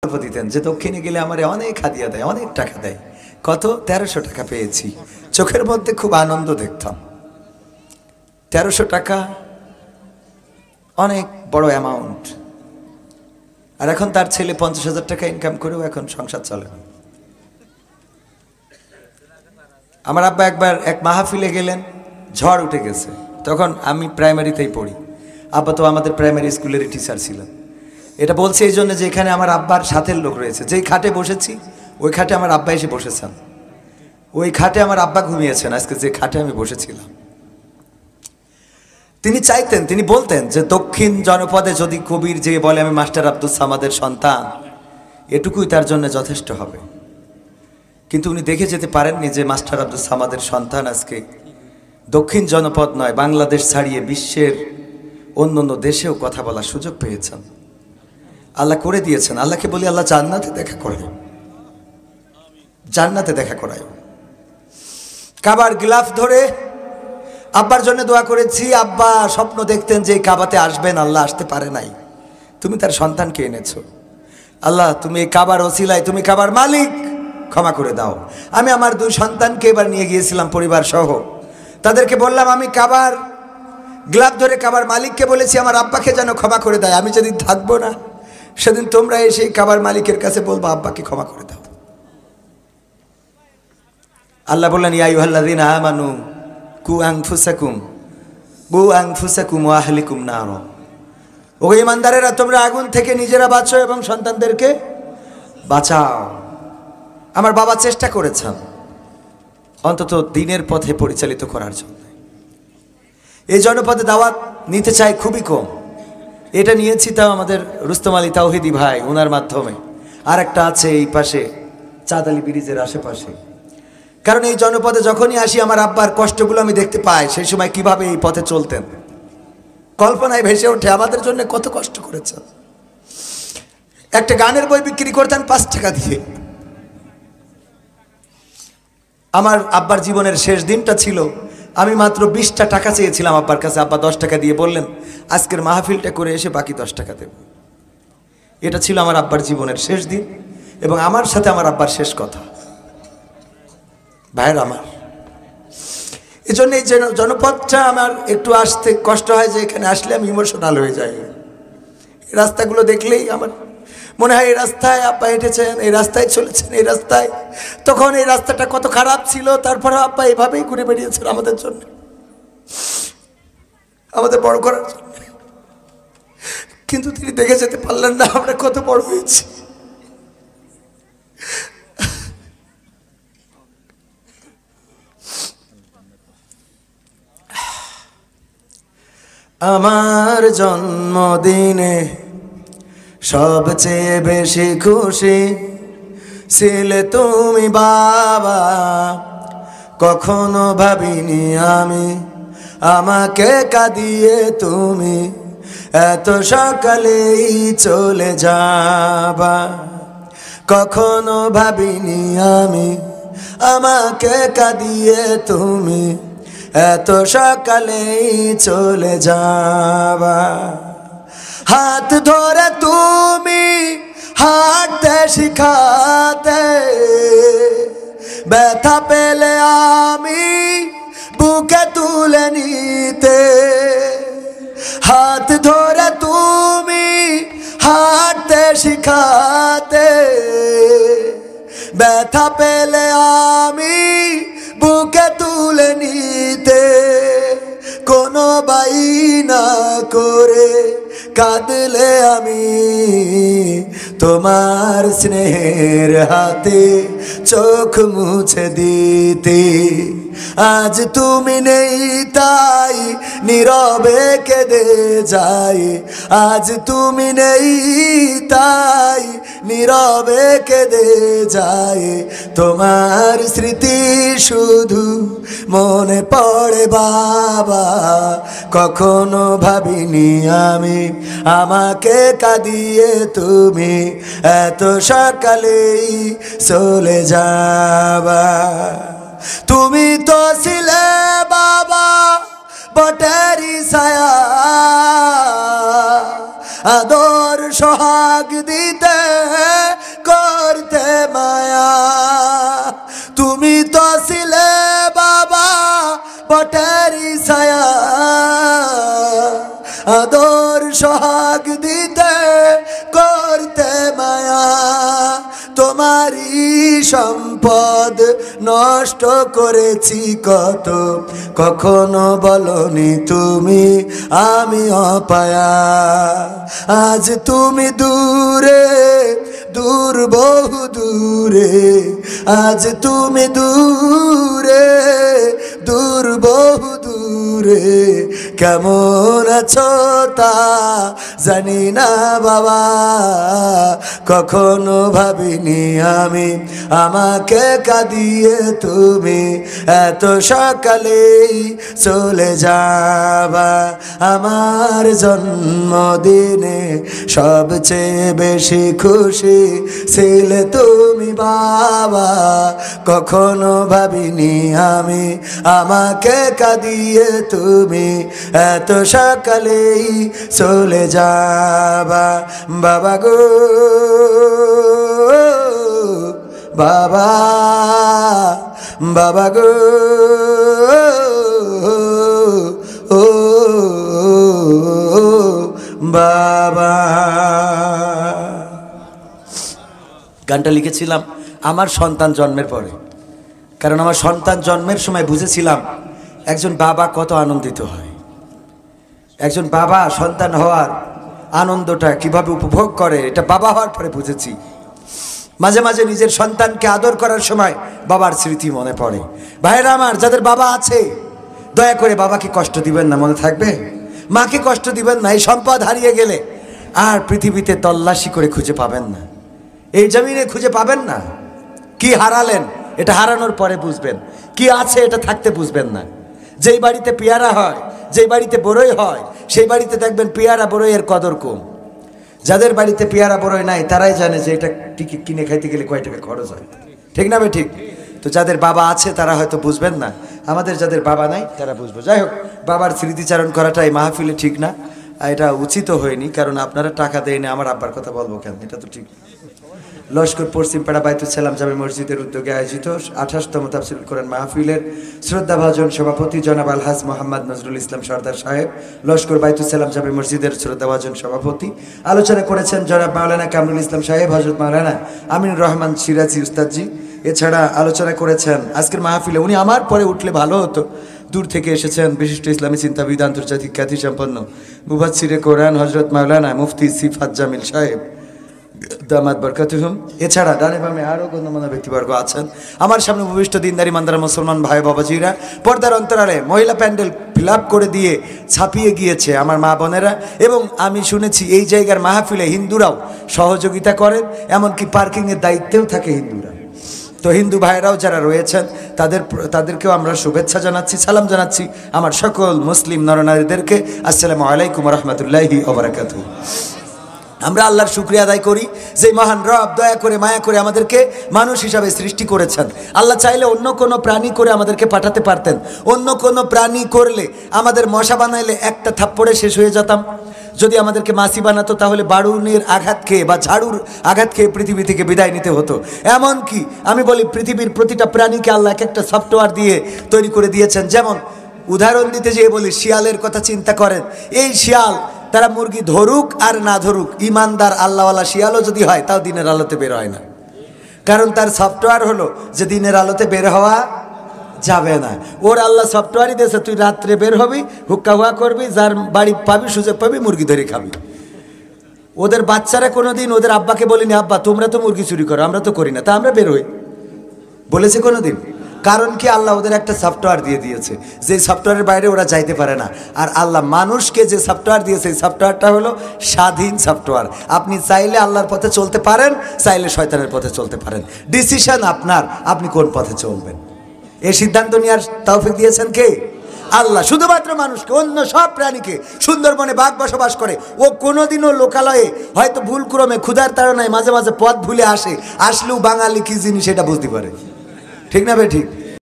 দিতেন যে দক্ষিণে গেলে আমারে অনেক হাদিয়া দেয়, অনেক টাকা দেয়। কত? 1300 টাকা পেয়েছি। চোখের মধ্যে খুব আনন্দ দেখতাম। 1300 টাকা অনেক বড় অ্যামাউন্ট। আর এখন তার ছেলে 50,000 টাকা ইনকাম করেও এখন সংসার চলে না। আমার আব্বা একবার এক মাহফিলে গেলেন, ঝড় উঠে গেছে। তখন আমি প্রাইমারিতেই পড়ি, আব্বা তো আমাদের প্রাইমারি স্কুলেরই টিচার ছিলেন। এটা বলছে এই জন্য যে এখানে আমার আব্বার সাথের লোক রয়েছে। যেই খাটে বসেছি ওই খাটে আমার আব্বা এসে বসেছেন, ওই খাটে আমার আব্বা ঘুমিয়েছেন আজকে যে খাটে আমি বসেছিলাম। তিনি চাইতেন, তিনি বলতেন যে দক্ষিণ জনপদে যদি কবির যে বলে আমি মাস্টার আব্দুল সামাদের সন্তান, এটুকুই তার জন্য যথেষ্ট হবে। কিন্তু উনি দেখে যেতে পারেননি যে মাস্টার আব্দুল সামাদের সন্তান আজকে দক্ষিণ জনপদ নয়, বাংলাদেশ ছাড়িয়ে বিশ্বের অন্য অন্য দেশেও কথা বলার সুযোগ পেয়েছেন। আল্লাহ করে দিয়েছেন। আল্লাহকে বলি আল্লাহ জান্নাতে দেখা করে, জান্নাতে দেখা করায়। কাবার গিলাফ ধরে আব্বার জন্য দোয়া করেছি। আব্বা স্বপ্ন দেখতেন যে কাবাতে আসবেন, আল্লাহ আসতে পারে নাই। তুমি তার সন্তানকে এনেছো। আল্লাহ তুমি এই কাবার ওসিলায়, তুমি কাবার মালিক, ক্ষমা করে দাও। আমি আমার 2 সন্তানকে এবার নিয়ে গিয়েছিলাম পরিবার সহ। তাদেরকে বললাম আমি কাবার গ্লাভ ধরে কাবার মালিককে বলেছি আমার আব্বাকে যেন ক্ষমা করে দেয়। আমি যেদিন থাকবো না সেদিন তোমরা এসে কাবার মালিকের কাছে বলবো আব্বাকে ক্ষমা করে দাও। আল্লাহ বললেন ইয়া আইয়ুহাল্লাযীনা আমানু কু আনফুসাকুম ওয়া আহলিকুম নার। ও ঈমানদারেরা, তোমরা আগুন থেকে নিজেরা বাঁচো এবং সন্তানদেরকে বাঁচাও। আমার বাবা চেষ্টা করেছেন অন্তত দ্বীনের পথে পরিচালিত করার জন্য। এই জনপদে দাওয়াত নিতে চাই খুবই কম। এটা নিয়েছি তাও আমাদের রুস্তম আলী তাওহিদি ভাই, ওনার মাধ্যমে। আর একটা আছে এই পাশে চাঁদালি ব্রিজের আশেপাশে। কারণ এই জনপদে যখনই আসি আমার আব্বার কষ্টগুলো আমি দেখতে পাই। সেই সময় কিভাবে এই পথে চলতেন কল্পনায় ভেসে ওঠে আমাদের জন্য কত কষ্ট করেছেন। একটা গানের বই বিক্রি করতেন 5 টাকা দিয়ে। আমার আব্বার জীবনের শেষ দিনটা ছিল, আমি মাত্র 20টা টাকা চেয়েছিলাম আব্বার কাছে। আব্বা 10 টাকা দিয়ে বললেন আজকের মাহফিলটা করে এসে বাকি 10 টাকা দেব। এটা ছিল আমার আব্বার জীবনের শেষ দিন এবং আমার সাথে আমার আব্বার শেষ কথা। ভাইয়ের আমার, এই জন্য এই জনপদটা আমার একটু আসতে কষ্ট হয় যে এখানে আসলে আমি ইমোশনাল হয়ে যাই। এই রাস্তাগুলো দেখলেই আমার মনে হয় এই রাস্তায় আব্বা হেঁটেছেন, এই রাস্তায় চলেছেন, এই রাস্তায়। তখন এই রাস্তাটা কত খারাপ ছিল, তারপরে আব্বা এভাবেই ঘুরে বেরিয়েছেন আমাদের জন্য, আমাদের বড় করার জন্য। কিন্তু তিনি দেখে যেতে পারলেন না আমরা কত বড় হয়েছি। আমার জন্মদিনে সবচেয়ে বেশি খুশি ছিলে তুমি বাবা। কখনো ভাবিনি আমি আমাকে কাঁদিয়ে তুমি এত সকালেই চলে যাবা। কখনো ভাবিনি আমি আমাকে কাঁদিয়ে তুমি এত সকালেই চলে যাবা। হাত ধরে তুমি হাঁটতে শিখাতে, ব্যথা পেলে আমি বুকে তুলে নিতে। হাত ধরে তুমি হাঁটতে শিখাতে, ব্যথা পেলে আমি বুকে তুলে নিতে। কোনো বাইনা করে কাঁদলে আমি তোমার স্নেহের হাতে চোখ মুছে দিতে। আজ তুমি নেই তাই নীরবে কেঁদে যাই। আজ তুমি নেই তাই নীরবে কেঁদে যাই। তোমার স্মৃতি শুধু মনে পড়ে বাবা। কখনো ভাবিনি আমি আমাকে কাঁদিয়ে তুমি এত সকালেই চলে যাবা। তুমি তো ছিলে বাবা বটেরই ছায়া, আদর সোহাগ দিতে পটেরি ছায়া আদর সোহাগ দিতে করতে মায়া তোমারই সম্পদ নষ্ট করেছি কত কখনো বলনি তুমি আমি অপায়া আজ তুমি দূরে দূর বহু দূরে আজ তুমি দূরে দূর বহু দূরে কেমন আছো তা জানি না বাবা কখনো ভাবিনি আমি আমাকে কাঁদিয়ে তুমি এত সকালেই চলে যাবা আমার জন্মদিনে সবচেয়ে বেশি খুশি ছিলে তুমি বাবা কখনো ভাবিনি আমি আমাকে কাঁদিয়ে তুমি এত সকালেই চলে যাবা বাবা গো বাবা বাবা গো ও বাবা। গানটা লিখেছিলাম আমার সন্তান জন্মের পরে, কারণ আমার সন্তান জন্মের সময় বুঝেছিলাম একজন বাবা কত আনন্দিত হয়, একজন বাবা সন্তান হওয়ার আনন্দটা কিভাবে উপভোগ করে এটা বাবা হওয়ার পরে বুঝেছি। মাঝে মাঝে নিজের সন্তানকে আদর করার সময় বাবার স্মৃতি মনে পড়ে। ভাইরা আমার, যাদের বাবা আছে দয়া করে বাবাকে কষ্ট দিবেন না, মনে থাকবে? মাকে কষ্ট দিবেন না। এই সম্পদ হারিয়ে গেলে আর পৃথিবীতে তল্লাশি করে খুঁজে পাবেন না, এই জমিনে খুঁজে পাবেন না। কি হারালেন এটা হারানোর পরে বুঝবেন, কি আছে এটা থাকতে বুঝবেন না। যেই বাড়িতে পেয়ারা হয়, যেই বাড়িতে বড়ই হয়, সেই বাড়িতে দেখবেন পেয়ারা বড়ইয়ের কদর কম। যাদের বাড়িতে পেয়ারা বড়ই নাই তারাই জানে যে এটা টিকিট কিনে খাইতে গেলে কয় টাকা খরচ হয়, ঠিক না ভাই? ঠিক। তো যাদের বাবা আছে তারা হয়তো বুঝবেন না, আমাদের যাদের বাবা নাই তারা বুঝবো। যাই হোক, বাবার স্মৃতিচারণ করাটা এই মাহফিলে ঠিক না, এটা উচিত হয়নি, কারণ আপনারা টাকা দেয় না, আমার আব্বার কথা বলবো কেন, এটা তো ঠিক। লস্কর পশ্চিমপাড়া বাইতুল সালাম জামে মসজিদের উদ্যোগে আয়োজিত 28তম তাফসীরুল কোরআন মাহফিলের শ্রদ্ধাভাজন সভাপতি জনাব আলহাজ মোহাম্মদ নজরুল ইসলাম সর্দার সাহেব, লস্কর বাইতুল সালাম জামে মসজিদের শ্রদ্ধাভাজন সভাপতি। আলোচনা করেছেন জনাব মাওলানা কামরুল ইসলাম সাহেব, হযরত মাওলানা আমিনুর রহমান সিরাজি উস্তাদজি। এছাড়া আলোচনা করেছেন আজকের মাহফিলে, উনি আমার পরে উঠলে ভালো হতো, দূর থেকে এসেছেন বিশিষ্ট ইসলামী চিন্তাবিদ, আন্তর্জাতিক খ্যাতিসম্পন্ন মুফাসসিরে কোরআন হযরত মাওলানা মুফতি সিফাত জামিল সাহেব দামাত বরকাতুহুম। এছাড়া ডানে বামে আরও গণ্যমান্য ব্যক্তিবর্গ আছেন। আমার সামনে উপবিষ্ট দিনদারি মান্দারা মুসলমান ভাই বাবাজিরা, পর্দার অন্তরালে মহিলা প্যান্ডেল ফিল আপ করে দিয়ে ছাপিয়ে গিয়েছে আমার মা বোনেরা, এবং আমি শুনেছি এই জায়গার মাহফিলে হিন্দুরাও সহযোগিতা করেন, এমনকি পার্কিংয়ের দায়িত্বেও থাকে হিন্দুরা। তো হিন্দু ভাইরাও যারা রয়েছেন তাদেরকেও আমরা শুভেচ্ছা জানাচ্ছি, সালাম জানাচ্ছি আমার সকল মুসলিম নরনারীদেরকে। আসসালামু আলাইকুম রহমতুল্লাহি ওয়া বারাকাতুহু। আমরা আল্লাহর শুকরিয়া আদায় করি যে মহান রব দয়া করে মায়া করে আমাদেরকে মানুষ হিসাবে সৃষ্টি করেছেন। আল্লাহ চাইলে অন্য কোনো প্রাণী করে আমাদেরকে পাঠাতে পারতেন, অন্য কোনো প্রাণী করলে আমাদের মশা বানাইলে একটা থাপ্পড়ে শেষ হয়ে যেতাম। যদি আমাদেরকে মাছি বানাতো তাহলে বাড়ুনির আঘাত খেয়ে বা ঝাড়ুর আঘাত খেয়ে পৃথিবী থেকে বিদায় নিতে হতো। এমনকি আমি বলি পৃথিবীর প্রতিটা প্রাণীকে আল্লাহ এক একটা সফটওয়্যার দিয়ে তৈরি করে দিয়েছেন। যেমন উদাহরণ দিতে যেয়ে বলি, শিয়ালের কথা চিন্তা করেন। এই শিয়াল তারা মুরগি ধরুক আর না ধরুক, ইমানদার আল্লাহওয়ালা শিয়ালও যদি হয় তাও দিনের আলোতে বের হয় না, কারণ তার সফটওয়্যার হলো যে দিনের আলোতে বের হওয়া যাবে না। ওর আল্লাহ সফটওয়্যারই দিয়েছে, তুই রাত্রে বের হবি, হুক্কা হুয়া করবি, যার বাড়ি পাবি সুযোগ পাবি মুরগি ধরে খাবি। ওদের বাচ্চারা কোনোদিন ওদের আব্বাকে বলিনি, আব্বা তোমরা তো মুরগি চুরি করো, আমরা তো করি না, তা আমরা বের হই, বলেছে কোনোদিন? কারণ কি, আল্লাহ ওদের একটা সফটওয়্যার দিয়ে দিয়েছে, যে সফটওয়্যারের বাইরে ওরা যাইতে পারে না। আর আল্লাহ মানুষকে যে সফটওয়্যার দিয়েছে এই সফটওয়্যারটা হলো স্বাধীন সফটওয়্যার। আপনি চাইলে আল্লাহর পথে চলতে পারেন, চাইলে শয়তানের পথে চলতে পারেন, ডিসিশন আপনার, আপনি কোন পথে চলবেন। এই সিদ্ধান্ত নেওয়ার তৌফিক দিয়েছেন কে? আল্লাহ। শুধুমাত্র মানুষকে, অন্য সব প্রাণীকে, সুন্দরবনে বাঘ বসবাস করে, ও কোনোদিনও লোকালয়ে হয়তো ভুলক্রমে ক্ষুধার তাড়নায় মাঝে মাঝে পথ ভুলে আসলেও বাঙালি কি জিনিস এটা বুঝতে পারে, ঠিক না ভাই? ঠিক।